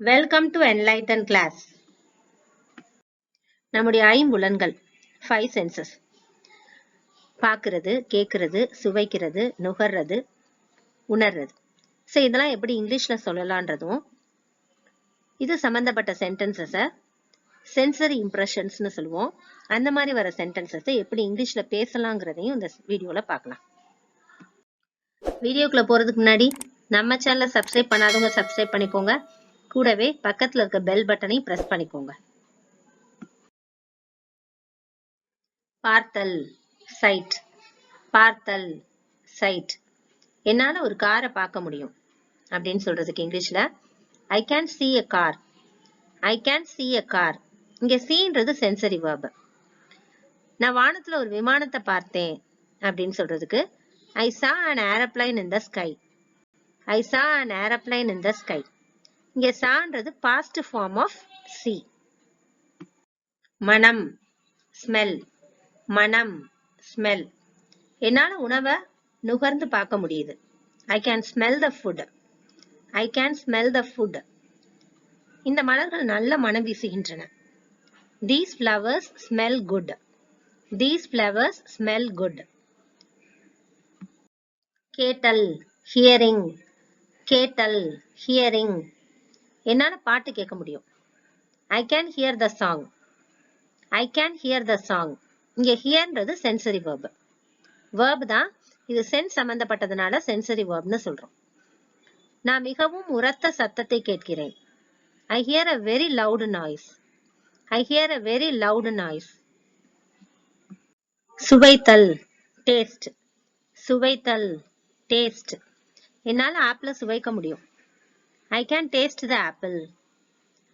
Welcome to enlighten class. நம்முடைய ஐம்புலன்கள் 5 senses. பார்க்கிறது, கேட்கிறது, சுவைக்கிறது, நுகர்றது, உணர்றது. சோ இதெல்லாம் எப்படி இங்கிலீஷ்ல சொல்லலாம்ன்றதும் இது சம்பந்தப்பட்ட சென்டென்சஸ சென்சரி இம்ப்ரஷன்ஸ்னு சொல்லுவோம். அந்த மாதிரி வர சென்டென்சஸை எப்படி இங்கிலீஷ்ல பேசலாம்ங்கறதையும் இந்த வீடியோல பார்க்கலாம். வீடியோக்குள்ள போறதுக்கு முன்னாடி நம்ம சேனலை சப்ஸ்கிரைப் பண்ணாதவங்க சப்ஸ்கிரைப் பண்ணிக்கோங்க. கூடவே பக்கத்துல இருக்க பெல் பட்டனையும் பிரஸ் பண்ணிக்கோங்க. பார்த்தல், சைட். பார்த்தல், சைட். என்னால ஒரு காரை பார்க்க முடியும் அப்படின்னு சொல்றதுக்கு இங்கிலீஷ்ல I can see a car. I can see a car. இங்க சீன்றது சென்சரி verb. நான் வானத்துல ஒரு விமானத்தை பார்த்தேன் அப்படின்னு சொல்றதுக்கு I saw an airplane in the sky. I saw an airplane in the sky. இங்க சான்றது past form of see. மனம், smell. மனம், smell. என்னால உணவை நுகர்ந்து பார்க்க முடியுது. I can smell the food. I can smell the food. இந்த மலர்கள் நல்ல மனம் வீசுகின்றன. These flowers smell good. These flowers smell good. கேட்டல், hearing. கேட்டல், hearing. என்னால பாட்டு கேட்க முடியும். I can hear the song. I can hear the song. இங்க hearன்றது சென்சரி verb. verb தான். இது சென்ஸ் சம்பந்தப்பட்டதனால சென்சரி verbனு சொல்றோம். நான் மிகவும் உரத்த சத்தத்தை கேட்கிறேன். I hear a very loud noise. I hear a very loud noise. சுவைத்தல், taste. சுவைத்தல், taste. என்னால ஆப்பிள சுவைக்க முடியும். I can taste the apple.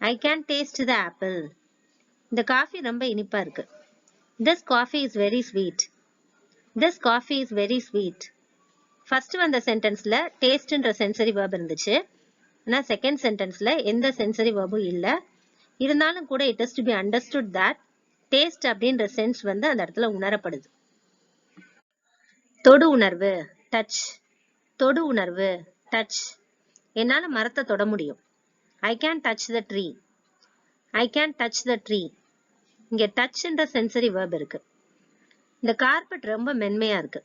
I can taste the apple. இந்த காஃபி ரொம்ப இனிப்பா இருக்கு. This coffee is very sweet. This coffee is very sweet. First வந்த சென்டென்ஸ்ல டேஸ்ட்ன்ற sensory verb இருந்துச்சு. ஆனா செகண்ட் சென்டென்ஸ்ல எந்த சென்சரி verbும் இல்ல. இருந்தாலும் கூட it is to be understood that taste அப்படின்ற சென்ஸ் வந்து அந்த இடத்துல உணரப்படுது. தொடு உணர்வு, touch. தொடு உணர்வு, touch. என்னால மரத்தை தொட முடியும். I can touch the tree. I can touch the tree. இங்க touchன்ற சென்சரி verb இருக்கு. இந்த கார்பெட் ரொம்ப மென்மையா இருக்கு.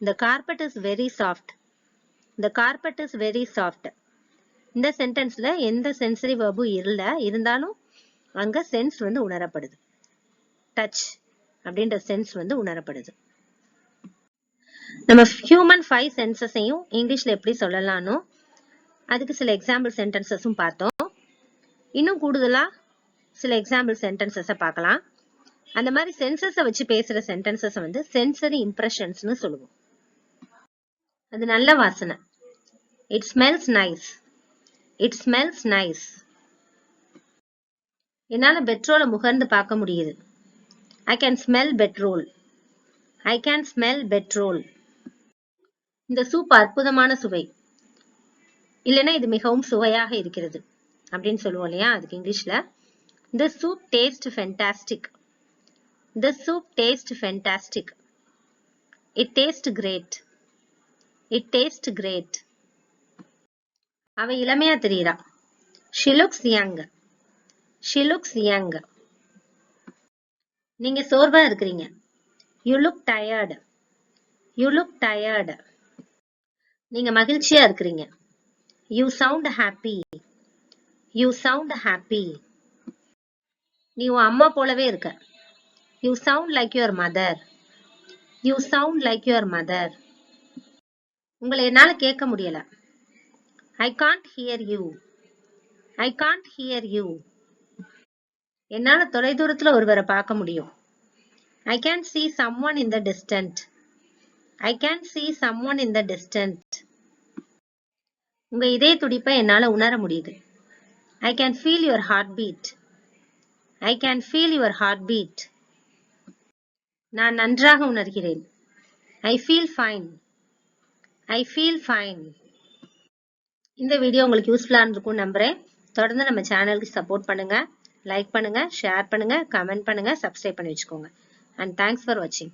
The carpet is very soft. The carpet is very soft. இந்த சென்டென்ஸ்ல எந்த சென்சரி verbும் இல்ல. இருந்தாலும் அங்க சென்ஸ் வந்து உணரப்படுது. டச் அப்படின்ற சென்ஸ் வந்து உணரப்படுது. நம்ம ஹியூமன் 5 சென்சஸையும் இங்கிலீஷ்ல எப்படி சொல்லலாம்னு அதுக்கு சில எக்ஸாம்பிள் சென்டென்சஸும் பார்த்தோம். இன்னும் கூடுதலா சில எக்ஸாம்பிள் சென்டென்சஸை பார்க்கலாம். அந்த மாதிரி சென்சஸை வச்சு பேசுற சென்டென்சஸை வந்து சென்சரி இம்ப்ரெஷன்ஸ்னு சொல்லுவோம். அது நல்ல வாசனை. It smells nice. It smells nice. என்னால பெட்ரோலை முகர்ந்து பார்க்க முடியுது. I can smell petrol. I can smell petrol. இந்த சூப் அற்புதமான சுவை. இல்லைன்னா இது மிகவும் சுவையாக இருக்கிறது அப்படின்னு சொல்லுவோம் இல்லையா? அதுக்கு இங்கிலீஷ்ல This soup tastes fantastic. This soup tastes fantastic. It tastes great. It tastes great. அவ இளமையா தெரியுறா. She looks young. She looks young. நீங்க சோர்வா இருக்கிறீங்க. You look tired. You look tired. நீங்க மகிழ்ச்சியா இருக்கிறீங்க. You sound happy. You sound happy. நீ உன் அம்மா போலவே இருக்க. You sound like your mother. You sound like your mother. உங்களை என்னால கேட்க முடியல. I can't hear you. I can't hear you. என்னால தொலைதூரத்துல ஒருவரை பார்க்க முடியும். I can see someone in the distance. I can see someone in the distance. உங்க இதய துடிப்பை என்னால உணர முடியுது. I can feel your heartbeat. I can feel your heartbeat. நான் நன்றாக உணர்கிறேன். I feel fine. I feel fine. இந்த வீடியோ உங்களுக்கு யூஸ்ஃபுல்லா இருந்திருக்கும் நம்புறேன். தொடர்ந்து நம்ம சேனலுக்கு சப்போர்ட் பண்ணுங்க, லைக் பண்ணுங்க, ஷேர் பண்ணுங்க, கமெண்ட் பண்ணுங்க, சப்ஸ்கிரைப் பண்ணி வச்சுக்கோங்க. And thanks for watching.